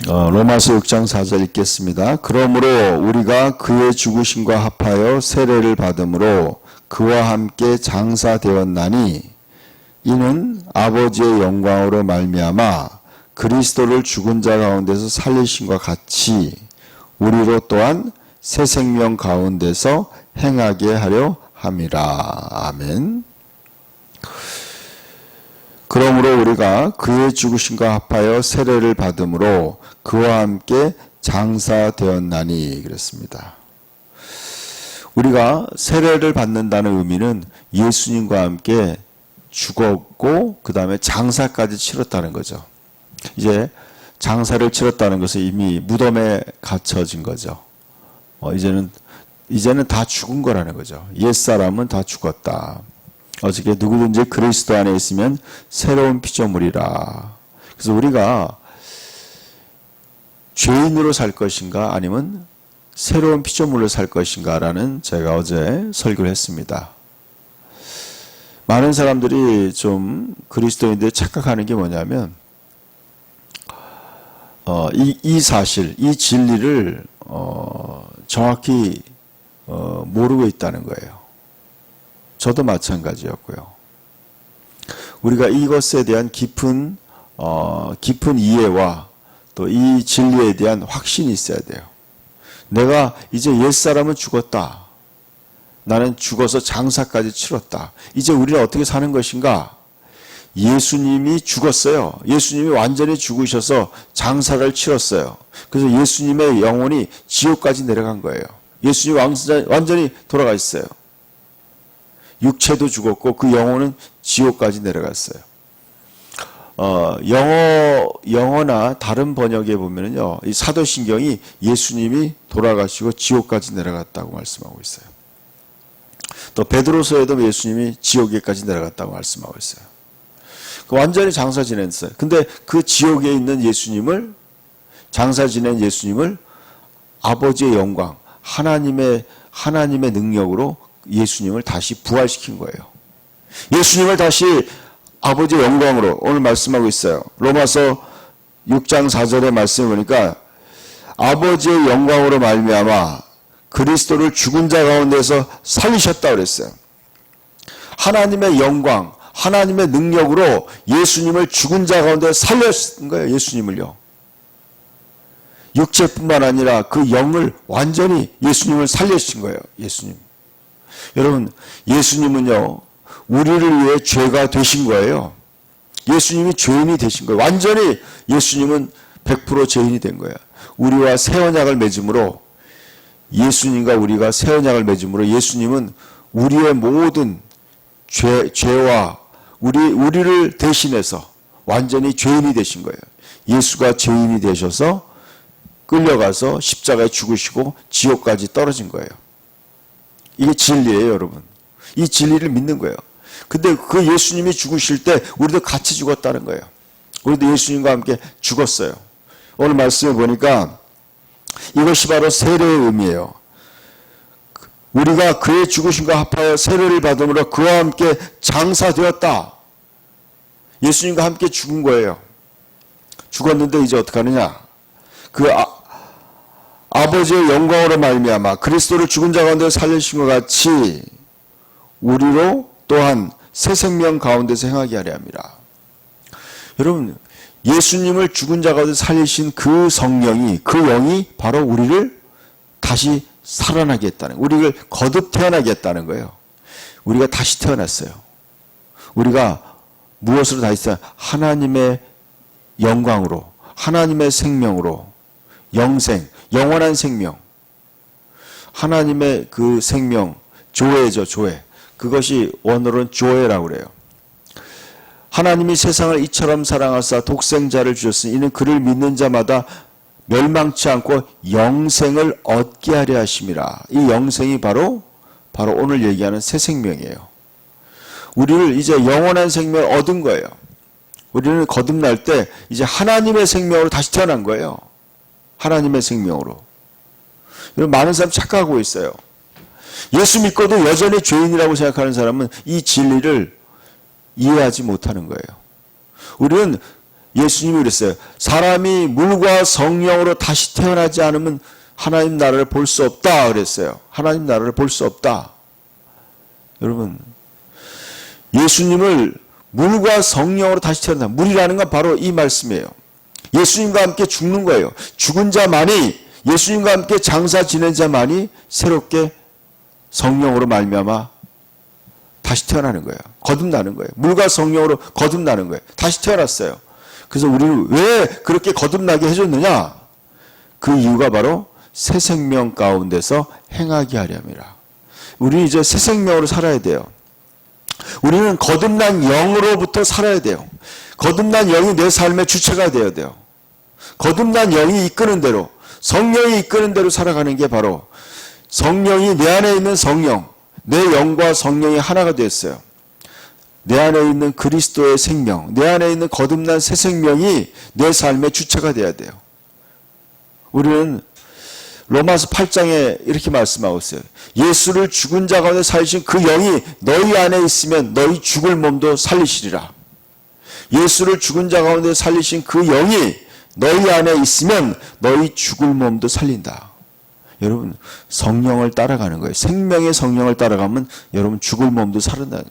로마서 6장 4절 읽겠습니다. 그러므로 우리가 그의 죽으심과 합하여 세례를 받음으로 그와 함께 장사되었나니 이는 아버지의 영광으로 말미암아 그리스도를 죽은 자 가운데서 살리심과 같이 우리로 또한 새 생명 가운데서 행하게 하려 함이라. 아멘. 그러므로 우리가 그의 죽으심과 합하여 세례를 받음으로 그와 함께 장사되었나니 그랬습니다. 우리가 세례를 받는다는 의미는 예수님과 함께 죽었고 그 다음에 장사까지 치렀다는 거죠. 이제 장사를 치렀다는 것은 이미 무덤에 갇혀진 거죠. 이제는 다 죽은 거라는 거죠. 옛사람은 다 죽었다. 어저께 누구든지 그리스도 안에 있으면 새로운 피조물이라. 그래서 우리가 죄인으로 살 것인가 아니면 새로운 피조물로 살 것인가라는 제가 어제 설교를 했습니다. 많은 사람들이 좀 그리스도인들이 착각하는 게 뭐냐면 이 사실, 이 진리를 정확히 모르고 있다는 거예요. 저도 마찬가지였고요. 우리가 이것에 대한 깊은 이해와 또 이 진리에 대한 확신이 있어야 돼요. 내가 이제 옛사람은 죽었다. 나는 죽어서 장사까지 치렀다. 이제 우리는 어떻게 사는 것인가? 예수님이 죽었어요. 예수님이 완전히 죽으셔서 장사를 치렀어요. 그래서 예수님의 영혼이 지옥까지 내려간 거예요. 예수님이 완전히 돌아가 있어요. 육체도 죽었고 그 영혼은 지옥까지 내려갔어요. 영어나 다른 번역에 보면은요, 이 사도신경이 예수님이 돌아가시고 지옥까지 내려갔다고 말씀하고 있어요. 또 베드로서에도 예수님이 지옥에까지 내려갔다고 말씀하고 있어요. 완전히 장사 지냈어요. 근데 그 지옥에 있는 예수님을, 장사 지낸 예수님을 아버지의 영광, 하나님의 능력으로 예수님을 다시 부활시킨 거예요. 예수님을 다시 아버지의 영광으로 오늘 말씀하고 있어요. 로마서 6장 4절의 말씀을 보니까 아버지의 영광으로 말미암아 그리스도를 죽은 자 가운데서 살리셨다고 그랬어요. 하나님의 영광, 하나님의 능력으로 예수님을 죽은 자 가운데 살렸던 거예요. 예수님을요. 육체뿐만 아니라 그 영을 완전히 예수님을 살려주신 거예요. 예수님. 여러분, 예수님은요, 우리를 위해 죄가 되신 거예요. 예수님이 죄인이 되신 거예요. 완전히 예수님은 100% 죄인이 된 거예요. 우리와 새 언약을 맺음으로, 예수님과 우리가 새 언약을 맺음으로 예수님은 우리의 모든 죄와 우리를 대신해서 완전히 죄인이 되신 거예요. 예수가 죄인이 되셔서 끌려가서 십자가에 죽으시고 지옥까지 떨어진 거예요. 이게 진리예요, 여러분. 이 진리를 믿는 거예요. 근데 그 예수님이 죽으실 때 우리도 같이 죽었다는 거예요. 우리도 예수님과 함께 죽었어요. 오늘 말씀을 보니까 이것이 바로 세례의 의미예요. 우리가 그의 죽으심과 합하여 세례를 받음으로 그와 함께 장사되었다. 예수님과 함께 죽은 거예요. 죽었는데 이제 어떻게 하느냐? 아버지의 영광으로 말미암아 그리스도를 죽은 자 가운데 살리신 것 같이 우리로 또한 새 생명 가운데서 행하게 하려 함이라. 여러분, 예수님을 죽은 자 가운데 살리신 그 성령이, 그 영이 바로 우리를 다시 살아나게 했다는 거예요. 우리를 거듭 태어나게 했다는 거예요. 우리가 다시 태어났어요. 우리가 무엇으로 다시 태어났어요? 하나님의 영광으로, 하나님의 생명으로, 영생, 영원한 생명, 하나님의 그 생명, 조회죠, 조회. 그것이 원어로는 조회라고 그래요. 하나님이 세상을 이처럼 사랑하사 독생자를 주셨으니 이는 그를 믿는 자마다 멸망치 않고 영생을 얻게 하려 하심이라. 이 영생이 바로 오늘 얘기하는 새 생명이에요. 우리를 이제 영원한 생명을 얻은 거예요. 우리는 거듭날 때 이제 하나님의 생명으로 다시 태어난 거예요. 하나님의 생명으로. 많은 사람 착각하고 있어요. 예수 믿고도 여전히 죄인이라고 생각하는 사람은 이 진리를 이해하지 못하는 거예요. 우리는 예수님이 그랬어요. 사람이 물과 성령으로 다시 태어나지 않으면 하나님 나라를 볼 수 없다 그랬어요. 하나님 나라를 볼 수 없다. 여러분, 예수님을 물과 성령으로 다시 태어난다. 물이라는 건 바로 이 말씀이에요. 예수님과 함께 죽는 거예요. 죽은 자만이, 예수님과 함께 장사 지낸 자만이 새롭게 성령으로 말미암아 다시 태어나는 거예요. 거듭나는 거예요. 물과 성령으로 거듭나는 거예요. 다시 태어났어요. 그래서 우리는 왜 그렇게 거듭나게 해줬느냐? 그 이유가 바로 새 생명 가운데서 행하게 하려니라. 우리는 이제 새 생명으로 살아야 돼요. 우리는 거듭난 영으로부터 살아야 돼요. 거듭난 영이 내 삶의 주체가 되어야 돼요. 거듭난 영이 이끄는 대로, 성령이 이끄는 대로 살아가는 게 바로 성령이 내 안에 있는 성령, 내 영과 성령이 하나가 됐어요. 내 안에 있는 그리스도의 생명, 내 안에 있는 거듭난 새 생명이 내 삶의 주체가 되어야 돼요. 우리는 로마서 8장에 이렇게 말씀하고 있어요. 예수를 죽은 자 가운데 살리신 그 영이 너희 안에 있으면 너희 죽을 몸도 살리시리라. 예수를 죽은 자 가운데 살리신 그 영이 너희 안에 있으면 너희 죽을 몸도 살린다. 여러분, 성령을 따라가는 거예요. 생명의 성령을 따라가면 여러분 죽을 몸도 살아나는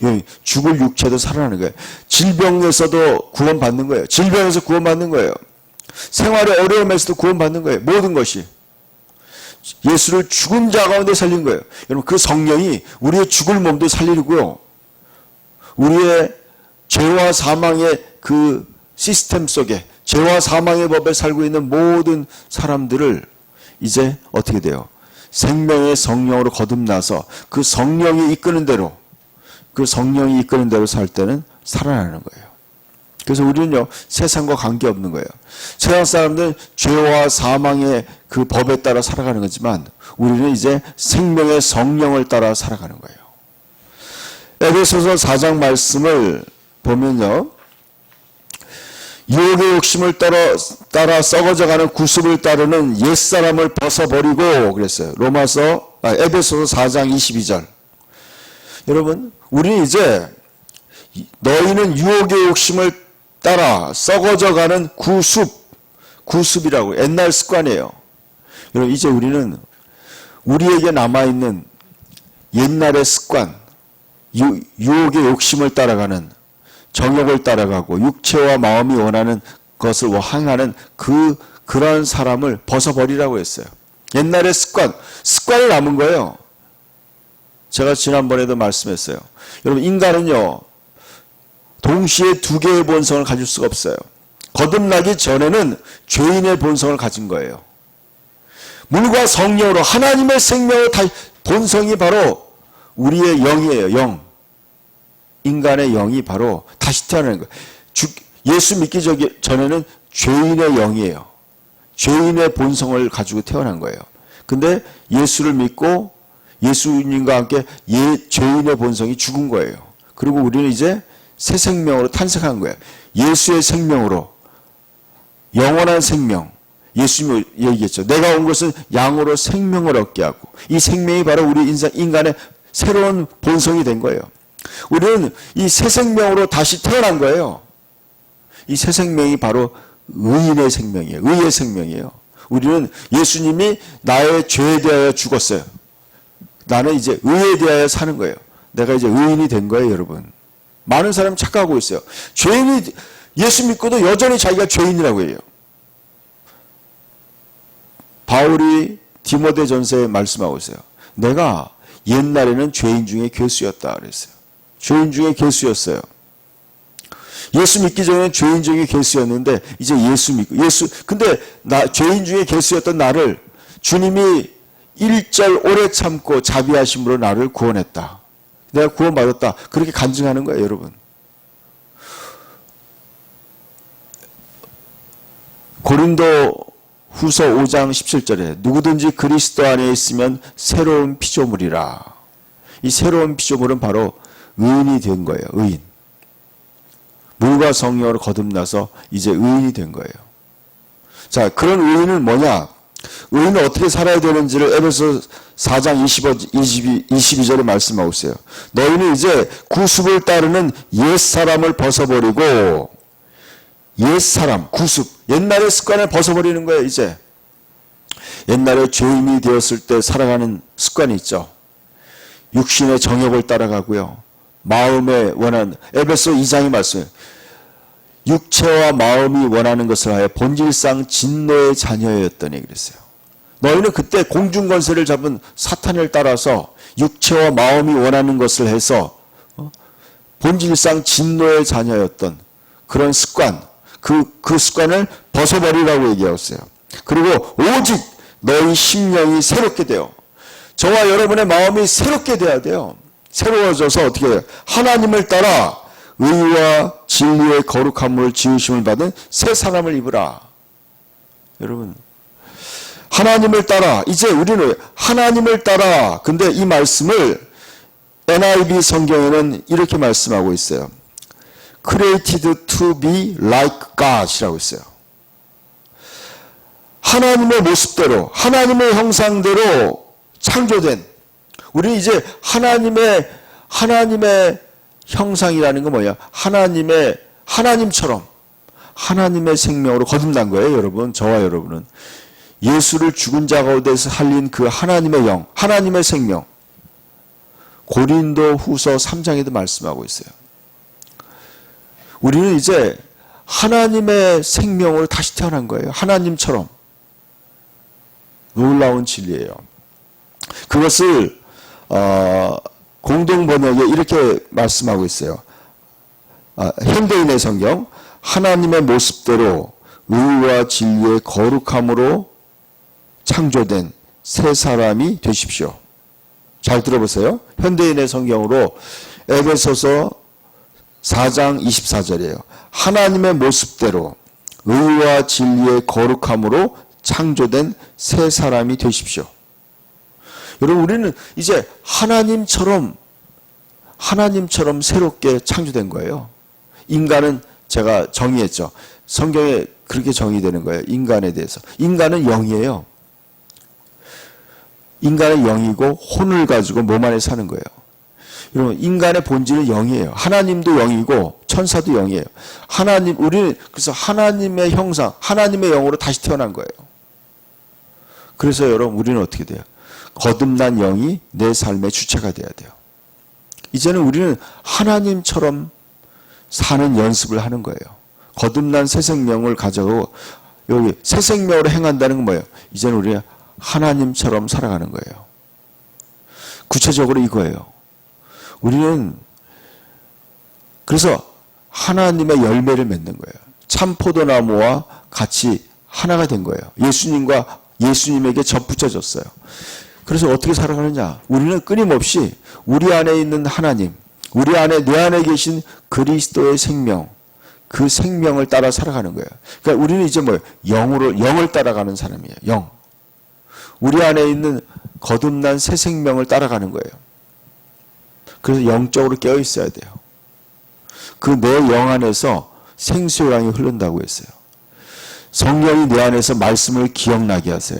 거예요. 죽을 육체도 살아나는 거예요. 질병에서도 구원받는 거예요. 질병에서 구원받는 거예요. 생활의 어려움에서도 구원받는 거예요. 모든 것이. 예수를 죽은 자 가운데 살린 거예요. 여러분, 그 성령이 우리의 죽을 몸도 살리고요. 우리의 죄와 사망의 그 시스템 속에, 죄와 사망의 법에 살고 있는 모든 사람들을 이제 어떻게 돼요? 생명의 성령으로 거듭나서 그 성령이 이끄는 대로, 그 성령이 이끄는 대로 살 때는 살아나는 거예요. 그래서 우리는요, 세상과 관계없는 거예요. 세상 사람들은 죄와 사망의 그 법에 따라 살아가는 거지만 우리는 이제 생명의 성령을 따라 살아가는 거예요. 에베소서 4장 말씀을 보면요, 유혹의 욕심을 따라 썩어져가는 구습을 따르는 옛사람을 벗어버리고 그랬어요. 에베소서 4장 22절. 여러분, 우리는 이제 너희는 유혹의 욕심을 따라 썩어져가는 구습이라고, 옛날 습관이에요. 여러분, 이제 우리는 우리에게 남아있는 옛날의 습관, 유혹의 욕심을 따라가는, 정욕을 따라가고 육체와 마음이 원하는 것을 향하는 그런 사람을 벗어버리라고 했어요. 옛날의 습관이 남은 거예요. 제가 지난번에도 말씀했어요. 여러분, 인간은요, 동시에 두 개의 본성을 가질 수가 없어요. 거듭나기 전에는 죄인의 본성을 가진 거예요. 물과 성령으로 하나님의 생명을 본성이 바로 우리의 영이에요. 영. 인간의 영이 바로 다시 태어나는 거예요. 예수 믿기 전에는 죄인의 영이에요. 죄인의 본성을 가지고 태어난 거예요. 근데 예수를 믿고 예수님과 함께 죄인의 본성이 죽은 거예요. 그리고 우리는 이제 새 생명으로 탄생한 거예요. 예수의 생명으로, 영원한 생명. 예수님이 얘기했죠. 내가 온 것은 양으로 생명을 얻게 하고, 이 생명이 바로 우리 인간의 새로운 본성이 된 거예요. 우리는 이 새 생명으로 다시 태어난 거예요. 이 새 생명이 바로 의인의 생명이에요. 의의 생명이에요. 우리는 예수님이 나의 죄에 대하여 죽었어요. 나는 이제 의에 대하여 사는 거예요. 내가 이제 의인이 된 거예요, 여러분. 많은 사람이 착각하고 있어요. 죄인이, 예수 믿고도 여전히 자기가 죄인이라고 해요. 바울이 디모데전서에 말씀하고 있어요. 내가 옛날에는 죄인 중에 괴수였다 그랬어요. 죄인 중에 괴수였어요. 예수 믿기 전에는 죄인 중에 괴수였는데 이제 근데 죄인 중에 괴수였던 나를 주님이 1절 오래 참고 자비하심으로 나를 구원했다. 내가 구원받았다. 그렇게 간증하는 거예요, 여러분. 고린도 후서 5장 17절에 누구든지 그리스도 안에 있으면 새로운 피조물이라. 이 새로운 피조물은 바로 의인이 된 거예요. 의인. 물과 성령으로 거듭나서 이제 의인이 된 거예요. 자, 그런 의인은 뭐냐? 의인은 어떻게 살아야 되는지를 에베소 4장 22절에 말씀하고 있어요. 너희는 이제 구습을 따르는 옛사람을 벗어버리고 옛사람, 구습, 옛날의 습관을 벗어버리는 거예요. 이제 옛날에 죄인이 되었을 때 살아가는 습관이 있죠. 육신의 정욕을 따라가고요. 마음에 원하는, 에베소 2장의 말씀, 육체와 마음이 원하는 것을 하여 본질상 진노의 자녀였더니 그랬어요. 너희는 그때 공중권세를 잡은 사탄을 따라서 육체와 마음이 원하는 것을 해서 본질상 진노의 자녀였던 그런 습관, 그 습관을 벗어버리라고 얘기했어요. 그리고 오직 너희 심령이 새롭게 되어, 저와 여러분의 마음이 새롭게 돼야 돼요. 새로워져서 어떻게 해요? 하나님을 따라 의와 진리의 거룩함을 지으심을 받은 새 사람을 입으라. 여러분, 하나님을 따라, 이제 우리는 하나님을 따라, 근데 이 말씀을 NIV 성경에는 이렇게 말씀하고 있어요. Created to be like God이라고 있어요. 하나님의 모습대로, 하나님의 형상대로 창조된, 우리 이제 하나님의 형상이라는 건 뭐야? 하나님처럼 하나님의 생명으로 거듭난 거예요, 여러분. 저와 여러분은 예수를 죽은 자 가운데서 살린 그 하나님의 영, 하나님의 생명. 고린도 후서 3장에도 말씀하고 있어요. 우리는 이제 하나님의 생명으로 다시 태어난 거예요. 하나님처럼. 놀라운 진리예요. 그것을 공동 번역에 이렇게 말씀하고 있어요. 현대인의 성경, 하나님의 모습대로 의와 진리의 거룩함으로 창조된 새 사람이 되십시오. 잘 들어보세요. 현대인의 성경으로 에베소서 4장 24절이에요. 하나님의 모습대로 의와 진리의 거룩함으로 창조된 새 사람이 되십시오. 여러분, 우리는 이제 하나님처럼 새롭게 창조된 거예요. 인간은 제가 정의했죠. 성경에 그렇게 정의되는 거예요. 인간에 대해서. 인간은 영이에요. 인간은 영이고 혼을 가지고 몸 안에 사는 거예요. 여러분, 인간의 본질은 영이에요. 하나님도 영이고 천사도 영이에요. 우리는 그래서 하나님의 형상, 하나님의 영으로 다시 태어난 거예요. 그래서 여러분, 우리는 어떻게 돼요? 거듭난 영이 내 삶의 주체가 돼야 돼요. 이제는 우리는 하나님처럼 사는 연습을 하는 거예요. 거듭난 새 생명을 가져고 여기 새 생명으로 행한다는 건 뭐예요? 이제는 우리는 하나님처럼 살아가는 거예요. 구체적으로 이거예요. 우리는 그래서 하나님의 열매를 맺는 거예요. 참 포도나무와 같이 하나가 된 거예요. 예수님에게 접붙여졌어요. 그래서 어떻게 살아가느냐? 우리는 끊임없이 우리 안에 있는 하나님, 내 안에 계신 그리스도의 생명, 그 생명을 따라 살아가는 거예요. 그러니까 우리는 이제 영을 따라가는 사람이에요. 영. 우리 안에 있는 거듭난 새 생명을 따라가는 거예요. 그래서 영적으로 깨어 있어야 돼요. 그 내 영 안에서 생수의 양이 흐른다고 했어요. 성령이 내 안에서 말씀을 기억나게 하세요.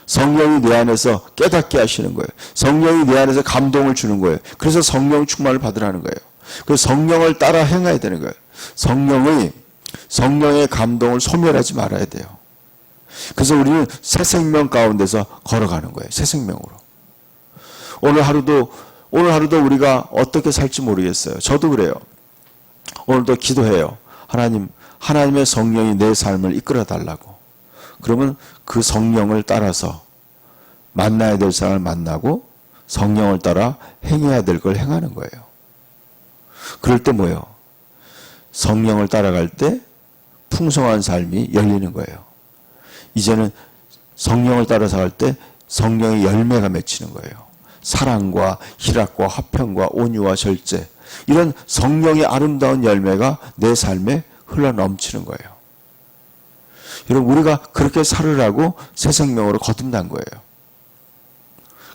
성령이 내 안에서 깨닫게 하시는 거예요. 성령이 내 안에서 감동을 주는 거예요. 그래서 성령 충만을 받으라는 거예요. 그래서 성령을 따라 행해야 되는 거예요. 성령의 감동을 소멸하지 말아야 돼요. 그래서 우리는 새 생명 가운데서 걸어가는 거예요. 새 생명으로. 오늘 하루도 우리가 어떻게 살지 모르겠어요. 저도 그래요. 오늘도 기도해요. 하나님의 성령이 내 삶을 이끌어 달라고. 그러면 그 성령을 따라서 만나야 될 사람을 만나고 성령을 따라 행해야 될 걸 행하는 거예요. 그럴 때 뭐예요? 성령을 따라갈 때 풍성한 삶이 열리는 거예요. 이제는 성령을 따라서 갈 때 성령의 열매가 맺히는 거예요. 사랑과 희락과 화평과 온유와 절제, 이런 성령의 아름다운 열매가 내 삶에 흘러 넘치는 거예요. 여러분, 우리가 그렇게 살으라고 새 생명으로 거듭난 거예요.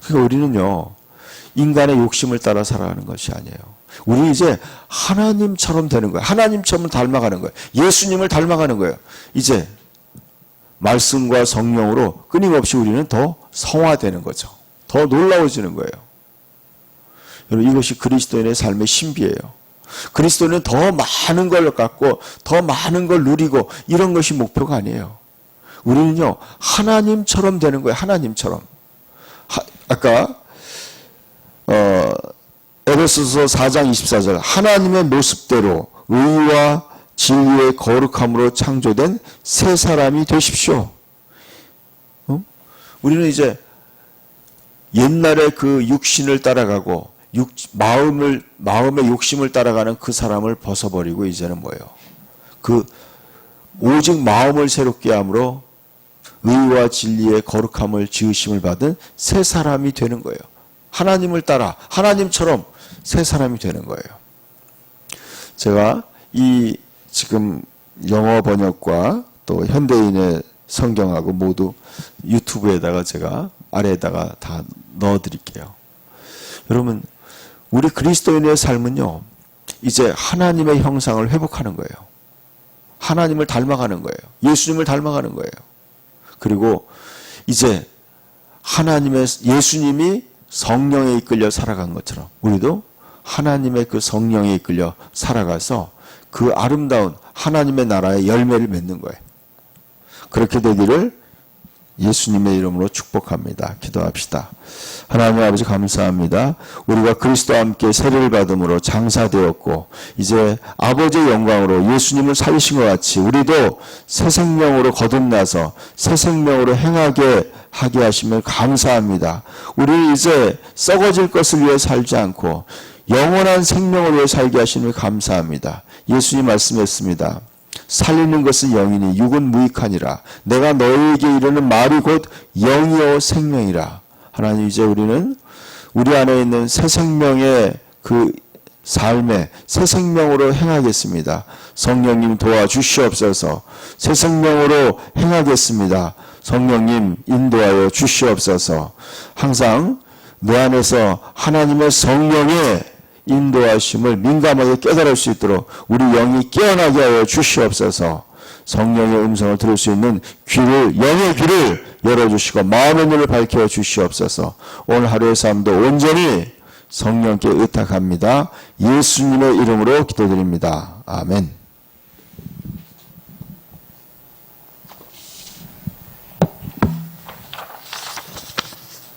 그러니까 우리는요, 인간의 욕심을 따라 살아가는 것이 아니에요. 우리 이제 하나님처럼 되는 거예요. 하나님처럼 닮아가는 거예요. 예수님을 닮아가는 거예요. 이제 말씀과 성령으로 끊임없이 우리는 더 성화되는 거죠. 더 놀라워지는 거예요. 여러분, 이것이 그리스도인의 삶의 신비예요. 그리스도는 더 많은 걸 갖고 더 많은 걸 누리고 이런 것이 목표가 아니에요. 우리는요, 하나님처럼 되는 거예요. 하나님처럼. 아까 에베소서 4장 24절 하나님의 모습대로 의와 진리의 거룩함으로 창조된 새 사람이 되십시오. 우리는 이제 옛날에 그 육신을 따라가고 마음의 욕심을 따라가는 그 사람을 벗어버리고 이제는 뭐예요? 그 오직 마음을 새롭게 함으로 의와 진리의 거룩함을 지으심을 받은 새 사람이 되는 거예요. 하나님을 따라 하나님처럼 새 사람이 되는 거예요. 제가 이 지금 영어 번역과 또 현대인의 성경하고 모두 유튜브에다가 제가 아래에다가 다 넣어드릴게요. 여러분, 우리 그리스도인의 삶은요, 이제 하나님의 형상을 회복하는 거예요. 하나님을 닮아가는 거예요. 예수님을 닮아가는 거예요. 그리고 이제 예수님이 성령에 이끌려 살아간 것처럼 우리도 하나님의 그 성령에 이끌려 살아가서 그 아름다운 하나님의 나라의 열매를 맺는 거예요. 그렇게 되기를 예수님의 이름으로 축복합니다. 기도합시다. 하나님 아버지 감사합니다. 우리가 그리스도와 함께 세례를 받음으로 장사되었고 이제 아버지의 영광으로 예수님을 살리신 것 같이 우리도 새 생명으로 거듭나서 새 생명으로 행하게 하게 하심을 감사합니다. 우리 이제 썩어질 것을 위해 살지 않고 영원한 생명을 위해 살게 하심을 감사합니다. 예수님 말씀했습니다. 살리는 것은 영이니 육은 무익하니라. 내가 너희에게 이르는 말이 곧 영이요 생명이라. 하나님, 이제 우리는 우리 안에 있는 새 생명의 그 삶에 새 생명으로 행하겠습니다. 성령님 도와주시옵소서. 새 생명으로 행하겠습니다. 성령님 인도하여 주시옵소서. 항상 내 안에서 하나님의 성령의 인도하심을 민감하게 깨달을 수 있도록 우리 영이 깨어나게 하여 주시옵소서. 성령의 음성을 들을 수 있는 영의 귀를 열어주시고 마음의 눈을 밝혀 주시옵소서. 오늘 하루의 삶도 온전히 성령께 의탁합니다. 예수님의 이름으로 기도드립니다. 아멘.